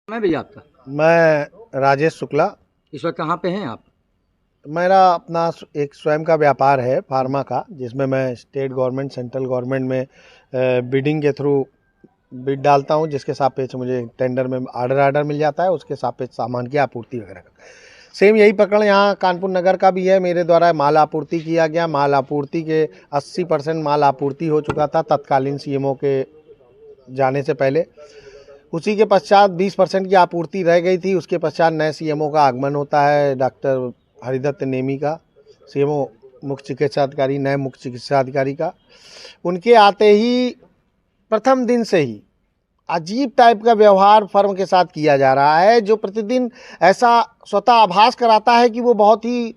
मैं भैया आपका। मैं राजेश शुक्ला। इस वक्त कहाँ पे हैं आप? मेरा अपना एक स्वयं का व्यापार है फार्मा का, जिसमें मैं स्टेट गवर्नमेंट सेंट्रल गवर्नमेंट में बिडिंग के थ्रू बिड डालता हूं, जिसके सापेक्ष मुझे टेंडर में आर्डर मिल जाता है, उसके सापेक्ष सामान की आपूर्ति वगैरह का। सेम यही पकड़ यहाँ कानपुर नगर का भी है। मेरे द्वारा माल आपूर्ति किया गया। माल आपूर्ति के 80% माल आपूर्ति हो चुका था तत्कालीन सीएमओ के जाने से पहले। उसी के पश्चात 20% की आपूर्ति रह गई थी। उसके पश्चात नए सीएमओ का आगमन होता है, डॉक्टर हरिदत्त नेमी का, सीएमओ मुख्य चिकित्सा अधिकारी, नए मुख्य चिकित्सा अधिकारी का। उनके आते ही प्रथम दिन से ही अजीब टाइप का व्यवहार फर्म के साथ किया जा रहा है, जो प्रतिदिन ऐसा स्वतः आभास कराता है कि वो बहुत ही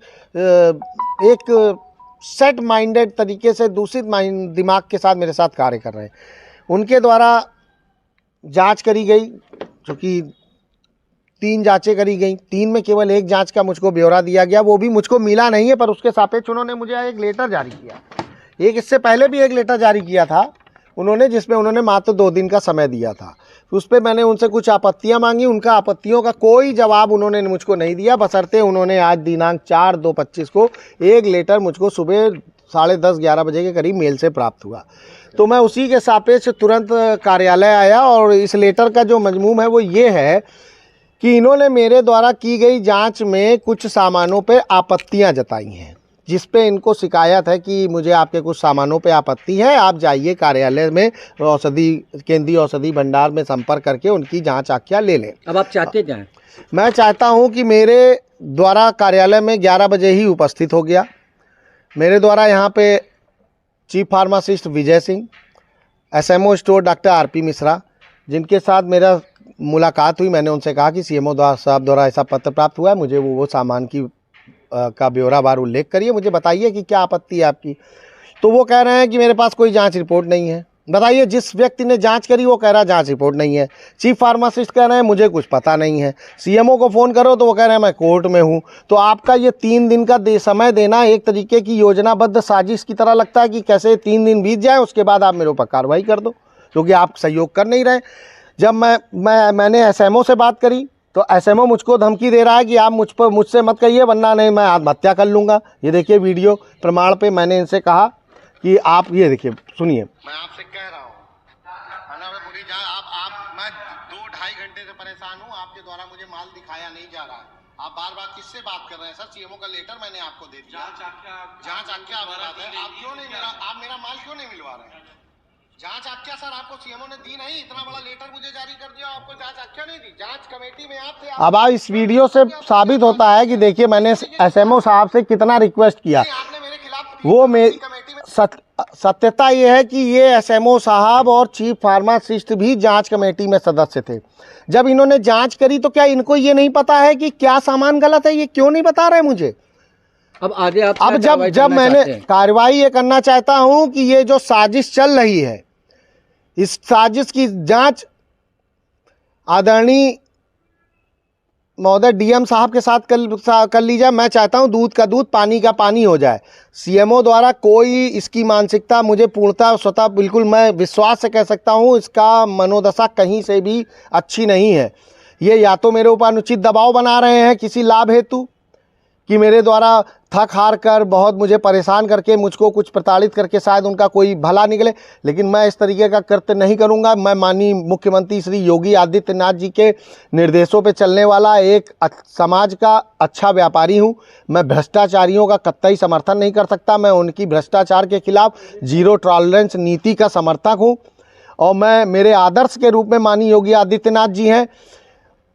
एक सेट माइंडेड तरीके से दूषित दिमाग के साथ मेरे साथ कार्य कर रहे हैं। उनके द्वारा जांच करी गई, क्योंकि 3 जांचें करी गई, 3 में केवल 1 जांच का मुझको ब्यौरा दिया गया, वो भी मुझको मिला नहीं है। पर उसके सापेक्ष उन्होंने मुझे एक लेटर जारी किया। एक इससे पहले भी एक लेटर जारी किया था उन्होंने, जिसमें उन्होंने मात्र 2 दिन का समय दिया था। उस पर मैंने उनसे कुछ आपत्तियां मांगी। उनका आपत्तियों का कोई जवाब उन्होंने मुझको नहीं दिया, बशर्ते उन्होंने आज दिनांक 4/2/25 को एक लेटर मुझको सुबह 10:30-11 बजे के करीब मेल से प्राप्त हुआ। तो मैं उसी के सापेक्ष तुरंत कार्यालय आया, और इस लेटर का जो मजमूम है वो ये है कि इन्होंने मेरे द्वारा की गई जांच में कुछ सामानों पे आपत्तियां जताई हैं, जिस पे इनको शिकायत है कि मुझे आपके कुछ सामानों पे आपत्ति है, आप जाइए कार्यालय में केंद्रीय औषधि भंडार में संपर्क करके उनकी जांच आख्या ले लें। अब आप चाहते क्या हैं? मैं चाहता हूं कि मेरे द्वारा कार्यालय में 11 बजे ही उपस्थित हो गया। मेरे द्वारा यहाँ पे chief pharmacist Vijay Singh, SMO store doctor RP Mishra, जिनके साथ मेरा मुलाकात हुई, मैंने उनसे कहा कि सीएमओ साहब द्वारा ऐसा पत्र प्राप्त हुआ है, मुझे वो सामान की का ब्यौरावार उल्लेख करिए, मुझे बताइए कि क्या आपत्ति है आपकी। तो वो कह रहे हैं कि मेरे पास कोई जांच रिपोर्ट नहीं है। बताइए, जिस व्यक्ति ने जांच करी वो कह रहा है जांच रिपोर्ट नहीं है। चीफ फार्मासिस्ट कह रहे हैं मुझे कुछ पता नहीं है। सीएमओ को फ़ोन करो तो वो कह रहे हैं मैं कोर्ट में हूँ। तो आपका ये 3 दिन का समय देना एक तरीके की योजनाबद्ध साजिश की तरह लगता है कि कैसे 3 दिन बीत जाए, उसके बाद आप मेरे ऊपर कार्रवाई कर दो, क्योंकि आप सहयोग कर नहीं रहे। जब मैंने एसएमओ से बात करी तो एसएमओ मुझको धमकी दे रहा है कि आप मुझसे मत कहिए, वरना नहीं मैं आत्महत्या कर लूँगा। ये देखिए वीडियो प्रमाण पे मैंने इनसे कहा कि आप ये देखिए, सुनिए। मैं आपसे कह रहा हूँ, मैं 2-2.5 घंटे से परेशान हूँ। आपके द्वारा मुझे माल दिखाया नहीं जा रहा है। आप बार बार किससे बात कर रहे हैं? सर, सीएमओ का लेटर मैंने आपको दे दिया। जांच आख्या आप क्यों नहीं मेरा माल क्यों नहीं मिलवा रहे हैं? जांच आख्या सर आपको सीएमओ ने दी नहीं, इतना बड़ा लेटर मुझे जारी कर दिया, आपको जांच आख्या नहीं दी। जांच कमेटी में आप थे। अब इस वीडियो से साबित होता है कि देखिए मैंने एसएमओ साहब से कितना रिक्वेस्ट किया। आपने मेरे खिलाफ वो सत्यता ये है कि ये एसएमओ साहब और चीफ फार्मासिस्ट भी जांच कमेटी में सदस्य थे। जब इन्होंने जांच करी तो क्या इनको ये नहीं पता है कि क्या सामान गलत है? ये क्यों नहीं बता रहे मुझे? अब आगे आप अब जब मैंने कार्रवाई ये करना चाहता हूं कि ये जो साजिश चल रही है, इस साजिश की जांच आदरणीय महोदय डीएम साहब के साथ कर ली जाए। मैं चाहता हूं दूध का दूध, पानी का पानी हो जाए। सीएमओ द्वारा कोई इसकी मानसिकता मुझे पूर्णतः स्वतः बिल्कुल मैं विश्वास से कह सकता हूं, इसका मनोदशा कहीं से भी अच्छी नहीं है। ये या तो मेरे ऊपर अनुचित दबाव बना रहे हैं किसी लाभ हेतु, कि मेरे द्वारा थक हार कर बहुत मुझे परेशान करके मुझको कुछ प्रताड़ित करके शायद उनका कोई भला निकले, लेकिन मैं इस तरीके का कृत्य नहीं करूंगा। मैं माननीय मुख्यमंत्री श्री योगी आदित्यनाथ जी के निर्देशों पे चलने वाला एक समाज का अच्छा व्यापारी हूं। मैं भ्रष्टाचारियों का कतई समर्थन नहीं कर सकता। मैं उनकी भ्रष्टाचार के खिलाफ जीरो टॉलरेंस नीति का समर्थक हूँ, और मैं मेरे आदर्श के रूप में माननीय योगी आदित्यनाथ जी हैं।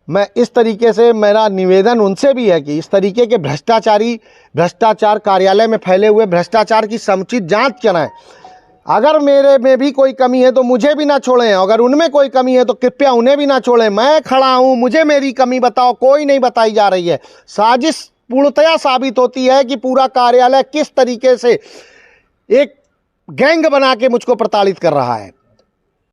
मैं इस तरीके से मेरा निवेदन उनसे भी है कि इस तरीके के भ्रष्टाचार कार्यालय में फैले हुए भ्रष्टाचार की समुचित जांच कराएं। अगर मेरे में भी कोई कमी है तो मुझे भी ना छोड़ें, अगर उनमें कोई कमी है तो कृपया उन्हें भी ना छोड़ें। मैं खड़ा हूं, मुझे मेरी कमी बताओ, कोई नहीं बताई जा रही है। साजिश पूर्णतया साबित होती है कि पूरा कार्यालय किस तरीके से एक गैंग बना के मुझको प्रताड़ित कर रहा है।